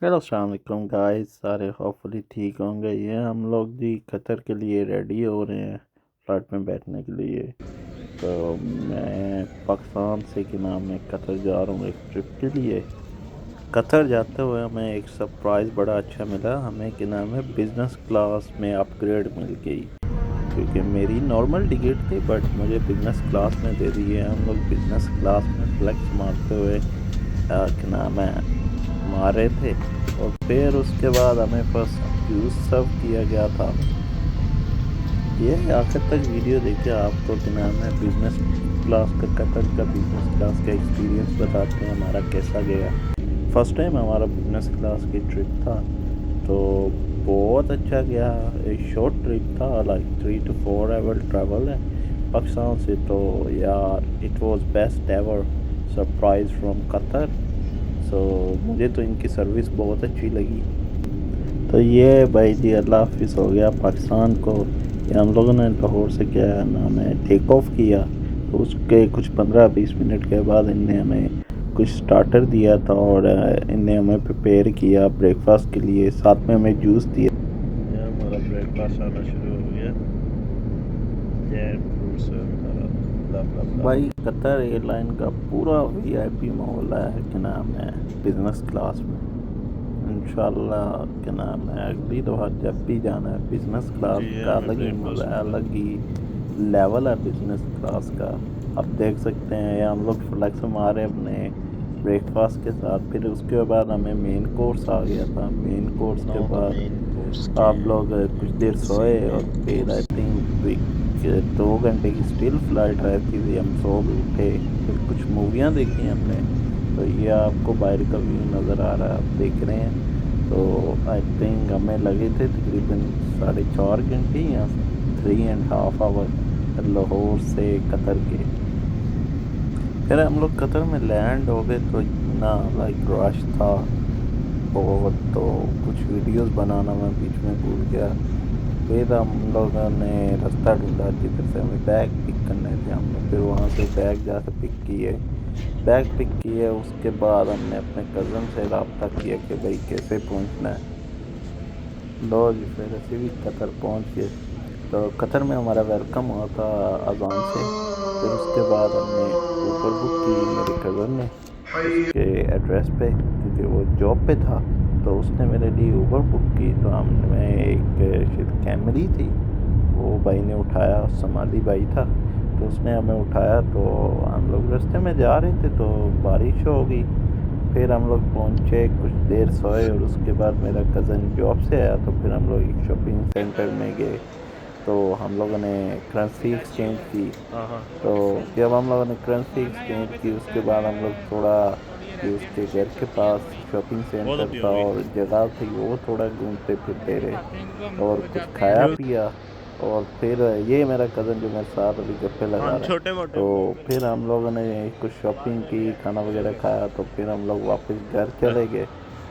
Hello अस्सलाम वालेकुम guys, सारे होपफुली ठीक होंगे। ये हम लोग जी कतर के लिए रेडी हो रहे हैं फ्लाइट में बैठने के लिए। तो मैं पाकिस्तान से कि नाम है कतर जा रहा हूँ एक ट्रिप के लिए। कतर जाते हुए हमें एक सरप्राइज़ बड़ा अच्छा मिला। हमें कि नाम है बिज़नेस क्लास में अपग्रेड मिल गई, क्योंकि मेरी नॉर्मल टिकट थी बट मुझे बिज़नेस क्लास में दे दी है। हम लोग बिज़नेस क्लास में फ्लेक्स मारते हुए क्या नाम है मारे थे। और फिर उसके बाद हमें फर्स्ट जूस सर्व किया गया था। ये आखिर तक वीडियो देखिए, आपको क्या नाम है बिजनेस क्लास का कतर का बिजनेस क्लास का एक्सपीरियंस बताते हैं हमारा कैसा गया। फर्स्ट टाइम हमारा बिजनेस क्लास की ट्रिप था, तो बहुत अच्छा गया। एक शॉर्ट ट्रिप था, लाइक 3 to 4 आवर ट्रैवल है पाकिस्तान से। तो यार it was best ever surprise from Qatar. So मुझे तो इनकी सर्विस बहुत अच्छी लगी। तो ये भाई जी अल्लाह हाफिज़ हो गया पाकिस्तान को। ये हम लोगों ने लाहौर से क्या नाम है टेक ऑफ किया। तो उसके कुछ 15-20 मिनट के बाद इनने हमें कुछ स्टार्टर दिया था, और इनने हमें प्रिपेयर किया ब्रेकफास्ट के लिए, साथ में हमें जूस दिया। ये हमारा ब्रेकफास्ट आना शुरू हो गया। जैन फ्रूट सर्व करा, ब्ला ब्ला ब्ला। भाई कतर एयरलाइन का पूरा वीआईपी माहौल है कि नाम है बिजनेस क्लास में। इंशाल्लाह क्या नाम है अगली दफ़ा जब भी जाना है बिजनेस क्लास का अलग ही मज़ा है, अलग ही लेवल है बिजनेस क्लास का। आप देख सकते हैं या हम लोग फ्लेक्स मारे अपने ब्रेकफास्ट के साथ। फिर उसके बाद हमें मेन कोर्स आ गया था। मेन कोर्स के बाद आप लोग कुछ देर सोए, और फिर आई थिंक 2 घंटे की स्टिल फ्लाइट रहती थी। हम सो भी उठे, फिर कुछ मूवियाँ देखी हमने। तो ये आपको बाहर का व्यू नज़र आ रहा है, आप देख रहे हैं। तो आई थिंक हमें लगे थे तकरीबन 4.5 घंटे या 3.5 आवर लाहौर से कतर के। फिर हम लोग कतर में लैंड हो गए, तो इतना लाइक रश था बहुत। तो कुछ वीडियोस बनाना मैं बीच में भूल गया। फिर हम लोगों ने रास्ता ढूंढा जिधर से हमें बैग पिक करने थे। हमने फिर वहाँ से बैग जाकर पिक किए। बैग पिक किए, उसके बाद हमने अपने कज़न से रब्ता किया कि भाई कैसे पहुँचना है। लो जी, फिर ऐसे भी कतर पहुँच गए। तो कतर में हमारा वेलकम हुआ था अजान से। फिर उसके बाद हमने ऊबर बुक की मेरे कज़न ने उसके एड्रेस पे, क्योंकि वो जॉब पे था। तो उसने मेरे लिए ऊबर बुक की। तो हमने एक शायद कैमरी थी, वो भाई ने उठाया, सोमाली भाई था। तो उसने हमें उठाया। तो हम लोग रास्ते में जा रहे थे तो बारिश हो गई। फिर हम लोग पहुँचे, कुछ देर सोए, और उसके बाद मेरा कज़न जॉब से आया। तो फिर हम लोग एक शॉपिंग सेंटर में गए। तो हम लोगों ने करेंसी एक्सचेंज की। तो जब हम लोगों ने करेंसी एक्सचेंज की, उसके बाद हम लोग थोड़ा जो उसके घर के पास शॉपिंग सेंटर था और जगह थी, वो थोड़ा घूमते फिरते रहे और कुछ खाया पिया। और फिर ये मेरा कज़न जो मेरे साथ अभी गप्पे लगा रहा है। तो फिर हम लोगों ने कुछ शॉपिंग की, खाना वगैरह खाया। तो फिर हम लोग वापस घर चले गए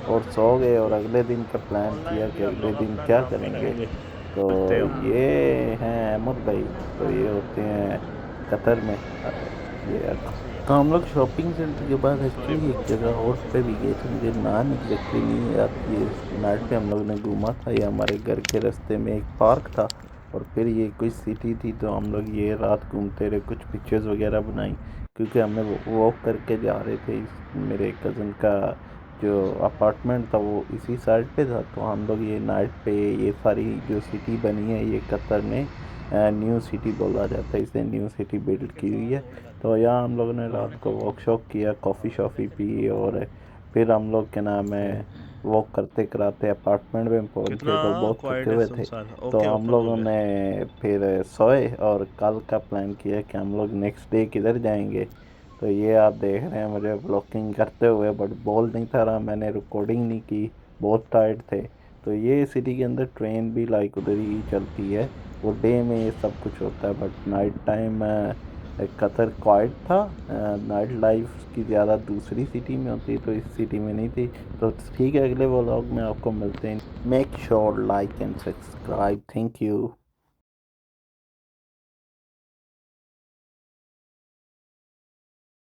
और सो गए, और अगले दिन का प्लान किया कि अगले दिन क्या करेंगे। तो ये हैं अहमद भाई। तो ये होते हैं कतर में। ये तो हम लोग शॉपिंग सेंटर के बाद एक्चुअली एक जगह और पे भी गए थे, मुझे नाम एग्जैक्टली नहीं याद। ये नाइट पे हम लोग ने घूमा था। ये हमारे घर के रास्ते में एक पार्क था, और फिर ये कोई सिटी थी। तो हम लोग ये रात घूमते रहे, कुछ पिक्चर्स वगैरह बनाई, क्योंकि हमें वॉक करके जा रहे थे। मेरे कज़न का जो अपार्टमेंट था वो इसी साइड पे था। तो हम लोग ये नाइट पे ये सारी जो सिटी बनी है, ये कतर में न्यू सिटी बोला जाता है, इसे न्यू सिटी बिल्ड की हुई है। तो यहाँ हम लोगों ने रात को वॉक शॉक किया, कॉफ़ी शॉफ़ी पी, और फिर हम लोग क्या नाम है वॉक करते कराते अपार्टमेंट में पहुंच गए। तो बहुत थके हुए थे। तो हम लोगों ने फिर सोए और कल का प्लान किया कि हम लोग नेक्स्ट डे किधर जाएंगे। तो ये आप देख रहे हैं मुझे ब्लॉगिंग करते हुए, बट बोल नहीं था रहा, मैंने रिकॉर्डिंग नहीं की, बहुत टायर्ड थे। तो ये सिटी के अंदर ट्रेन भी लाइक उधर ही चलती है। वो डे में ये सब कुछ होता है, but night time Qatar quite था। नाइट लाइफ की ज़्यादा दूसरी सिटी में होती है, तो इस सिटी में नहीं थी। तो ठीक है, अगले व्लॉग में आपको मिलते हैं। Make sure like and subscribe. Thank you.